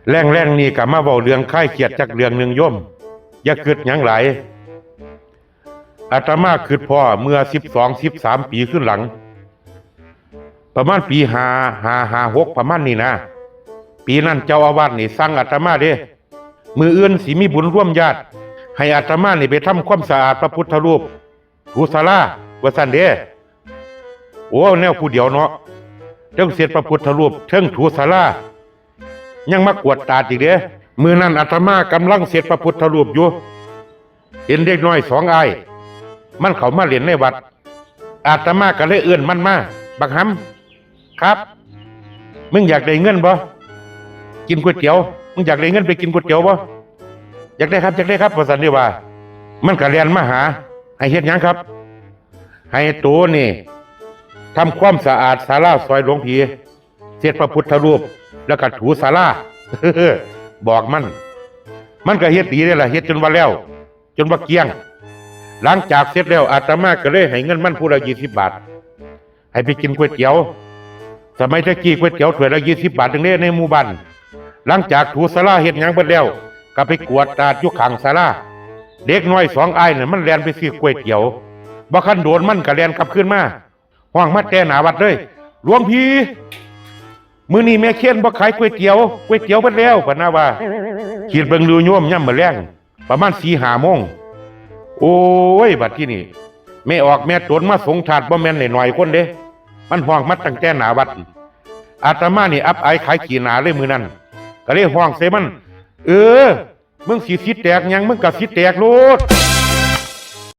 แรงนี่ก็มาเว้าเรื่องคลายเครียดจากเรื่องหนึ่งโยมอย่าคิดหยังหลายอาตมาคิดพ่อเมื่อ12-13 ปีขึ้นหลังประมาณปี5556ประมาณนี้นะปีนั้นเจ้าอาวาสนี่สั่งอาตมาเด้มืออื่นสิมีบุญร่วมญาติให้อาตมานี่ไปทำความสะอาดพระพุทธรูปถูศาลาว่าซั่นเด้โอ้แนวผู้เดียวเนาะเทิงเสร็จพระพุทธรูปเทิงถูศาลายังมากวดตาอีกเด้มื้อนั้นอาตมากำลังเสร็จพระพุทธรูปอยู่เห็นเด็กน้อย2อ้ายมันเข้ามาเล่นในวัดอาตมาก็เลยเอื้อนมันมาบักหำครับมึงอยากได้เงินบ่กินก๋วยเตี๋ยวมึงอยากได้เงินไปกินก๋วยเตี๋ยวบ่อยากได้ครับว่าซั่นเด้ว่ามันก็เรียนมาหาให้เฮ็ดหยังครับให้โตนี่ทำความสะอาดศาลาซอยหลวงพี่เสร็จพระพุทธรูปแล้วก็ถูศาลา บอกมันก็เฮ็ดดีได้ล่ะเฮ็ดจนว่าแล้วจนว่าเกลี้ยงหลังจากเสร็จแล้วอาตมาก็เลยให้เงินมันผู้ละ20 บาทให้ไปกินก๋วยเตี๋ยวสมัยตะกี้ก๋วยเตี๋ยวถ้วยละ20 บาทจังได๋ในหมู่บ้านหลังจากถูศาลาเฮ็ดหยังเบิดแล้วก็ไปกวดตาดอยู่ข้างศาลาเด็กน้อย2อ้ายน่ะมันแล่นไปซื้อก๋วยเตี๋ยวบ่คันโดนมันก็แล่นกลับคืนมาห้องมาแต่หน้าวัดเลยหลวงพี่มื้อนี้แม่เคียนบ่ขายก๋วยเตี๋ยวเบิดแล้วพะนะว่าคิดเบิ่งดูโยมย่ำมื้อแลงประมาณ 4-5 โมงโอ้ยบัดที่นี่แม่ออกแม่ตนมาสงทาดบ่แม่นน้อยๆคนเด้มันห้องมาตั้งแต่หน้าวัดอาตมานี่อับอายขายขี้หน้าเลยมื้อนั้นก็เลยห้องใส่มันมึงสิสิแตกหยังมึงก็สิแตกโลด